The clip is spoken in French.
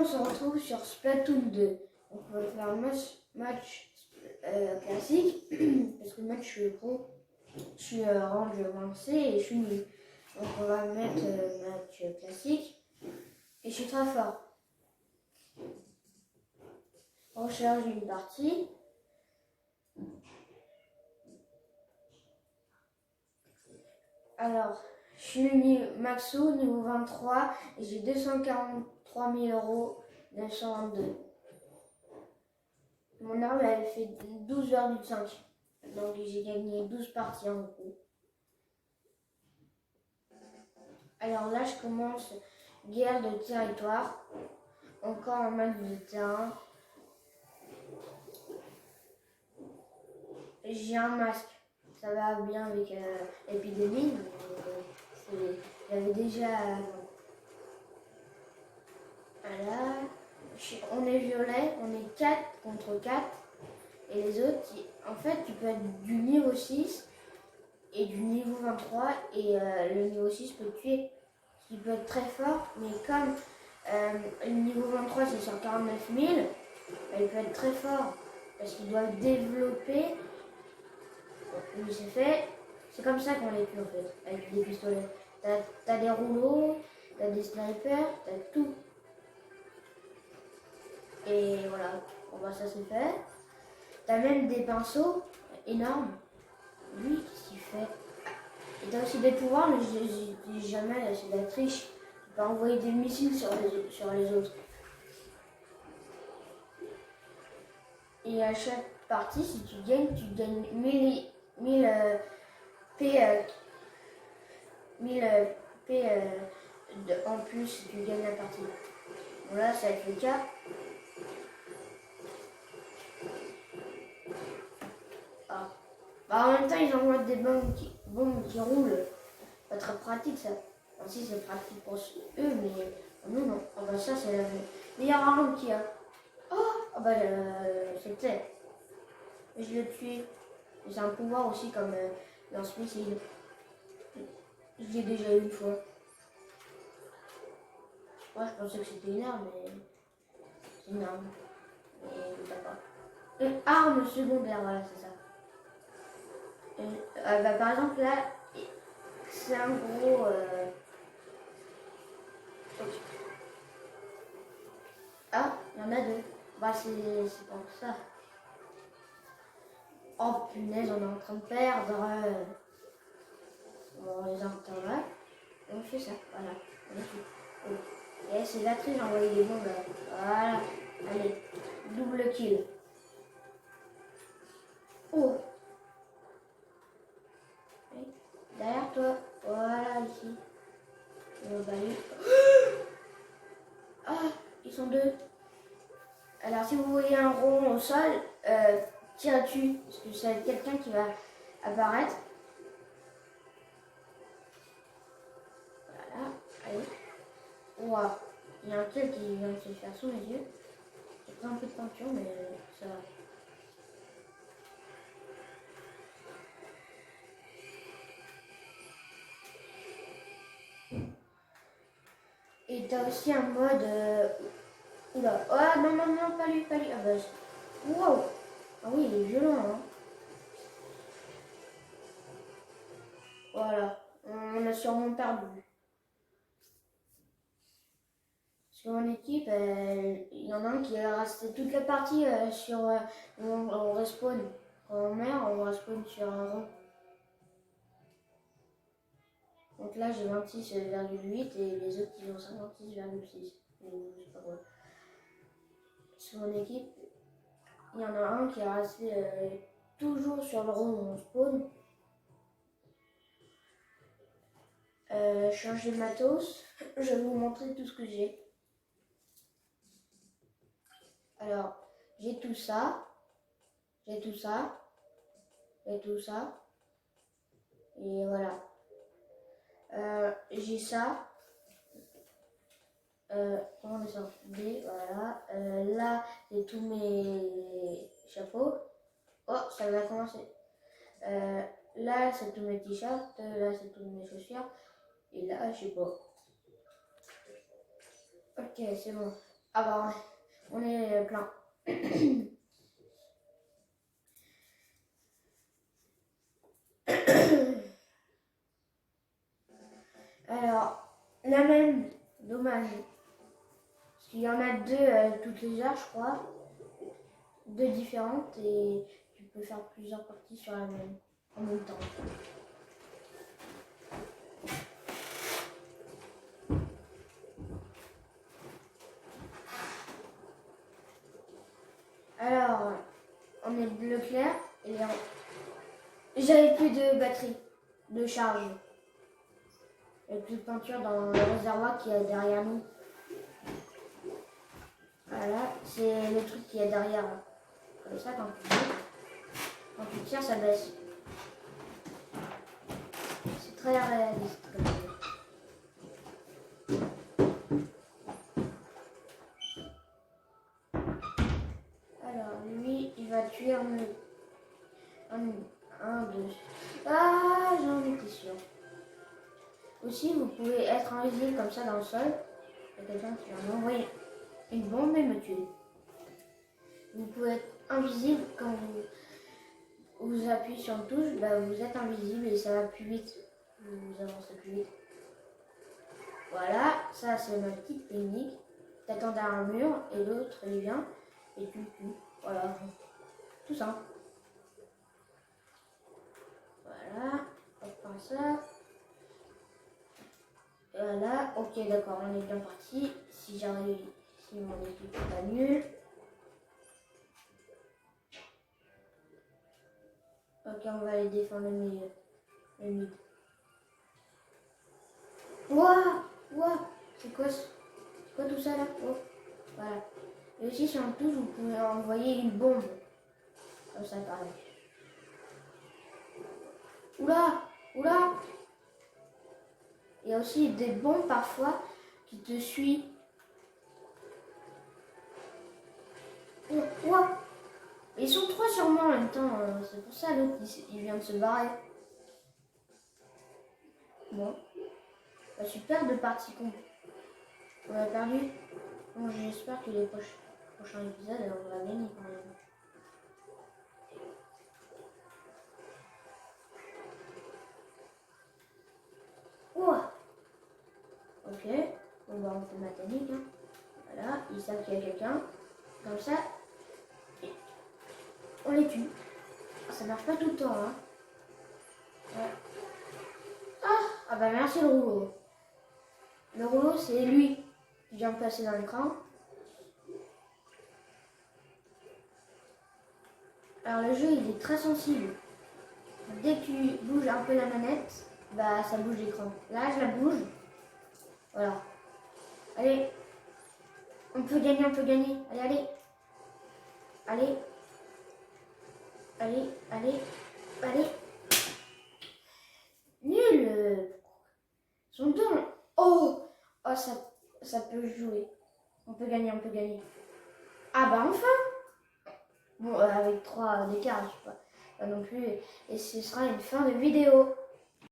on se retrouve sur Splatoon 2. Donc on va faire un match classique, parce que le match je suis pro, je suis range avancé et je suis nul. Donc on va mettre match classique et je suis très fort. On recherche une partie. Alors, je suis maxo niveau 23 et j'ai 243 000 € 922. Mon arme elle fait 12,5. Donc j'ai gagné 12 parties en gros. Alors là je commence guerre de territoire. Encore un match de terrain. J'ai un masque. Ça va bien avec l'épidémie. J'avais déjà voilà. On est violet, on est 4 contre 4. Et les autres, en fait, tu peux être du niveau 6 et du niveau 23. Et le niveau 6 peut te tuer. Il peut être très fort, mais comme le niveau 23 c'est sur 49 000, il peut être très fort. Parce qu'ils doivent développer. Oui, c'est fait. C'est comme ça qu'on les tue en fait, avec des pistolets. T'as des rouleaux, t'as des snipers, t'as tout. Et voilà, bon bah ça c'est fait. T'as même des pinceaux énormes. Lui, qu'est-ce qu'il fait? Et t'as aussi des pouvoirs, mais je dis jamais, c'est de la triche. Tu peux envoyer des missiles sur les autres. Et à chaque partie, si tu gagnes 1000 P en plus si tu gagnes la partie. Bon là, ça va être le cas. Ah. Bah, en même temps, ils envoient des bombes qui roulent. Pas très pratique ça. Enfin, si c'est pratique pour eux, mais nous non. Ah bah ça c'est la meilleure arme qu'il y a. Oh, ah bah c'est clair. Et je l'ai tué. C'est un pouvoir aussi comme lance-missile. Je l'ai déjà eu une fois. Moi je pensais que c'était une arme, mais c'est une arme. Mais d'accord. Une arme secondaire, voilà, c'est ça. Et, bah, par exemple là, c'est un gros. Ah, il y en a deux. Bah c'est pour ça. Oh punaise, on est en train de perdre. On les entend là. Et on fait ça, voilà. On est tout. Oh. Et c'est la triche, j'ai envoyé des bombes là. Voilà. Allez, double kill. Oh. Et derrière toi. Voilà, ici. Et on va aller. Ah, ils sont deux. Alors si vous voyez un rond au sol, tirez dessus. Parce que c'est quelqu'un qui va apparaître. Voilà, allez. Wow. Il y a un tel qui vient de se faire sous les yeux. J'ai pris un peu de peinture, mais ça va. Et t'as aussi un mode. Oula. Oh non, non, non, pas lui, pas lui. Ah bah. Wow. Ah oui, il est violent, hein. Voilà. On a sûrement perdu. Parce que mon équipe, il y en a un qui est resté toute la partie sur. On respawn. Quand on meurt, on respawn sur un rond. Donc là, j'ai 26,8 et les autres, ils ont 56,6. C'est pas vrai. Sur mon équipe, il y en a un qui est resté toujours sur le rond où on spawn. Changer de matos. Je vais vous montrer tout ce que j'ai. Alors, j'ai tout ça. J'ai tout ça. J'ai tout ça. Et voilà. J'ai ça. Comment on sort B, voilà. Là, j'ai tous mes chapeaux. Oh, ça va commencer. Là, c'est tous mes t-shirts. Là, c'est toutes mes chaussures. Et là, je sais pas. Ok, c'est bon. Ah bah, on est plein. Alors, la même, dommage. Parce qu'il y en a deux toutes les heures, je crois. Deux différentes et tu peux faire plusieurs parties sur la même en même temps. Alors, on est bleu clair et j'avais plus de batterie, de charge. Il n'y a plus de peinture dans le réservoir qui est derrière nous. Voilà, c'est le truc qui est derrière. Comme ça, quand tu tires, ça baisse. C'est très réaliste comme ça. Alors, lui, il va tuer un, deux. Ah, j'en étais sûre. Aussi, vous pouvez être invisible comme ça dans le sol. Il y a quelqu'un qui va m'envoyer une bombe et me tuer. Vous pouvez être invisible quand vous appuyez sur une touche, bah vous êtes invisible et ça va plus vite. Vous avancez plus vite. Voilà, ça c'est ma petite technique. T'attends derrière un mur et l'autre il vient et tu le tues. Voilà, tout simple. Voilà, hop comme ça. Voilà, ok d'accord, on est bien parti. Si j'arrive, si mon équipe n'est pas nulle. Ok, on va aller défendre le milieu. Le mid. Ouah, ouah, c'est quoi tout ça là? Oh, voilà. Et aussi sur un touche, vous pouvez envoyer une bombe. Comme ça, pareil. Oula, oula. Il y a aussi des bombes parfois qui te suivent. Oh, ouah. Ils sont trois sur moi en même temps. C'est pour ça l'autre il vient de se barrer. Bon. Bah, super de partie con. On a perdu. Bon, j'espère que les prochains épisodes, on va gagner quand même. Ouah. Ok. Bon, bah, on fait ma technique. Hein. Voilà. Ils savent qu'il y a quelqu'un. Comme ça. On les tue. Ça marche pas tout le temps. Hein. Ouais. Ah bah merci le rouleau. Le rouleau, c'est lui qui vient de passer dans l'écran. Alors le jeu, il est très sensible. Dès que tu bouges un peu la manette, bah ça bouge l'écran. Là, je la bouge. Voilà. Allez. On peut gagner, on peut gagner. Allez, allez. Allez. Allez, allez. Allez. Nul. Son don. Oh. Oh, ça peut jouer. On peut gagner, on peut gagner. Ah bah enfin. Bon, avec 3 d'écart, je sais pas non plus. Et ce sera une fin de vidéo.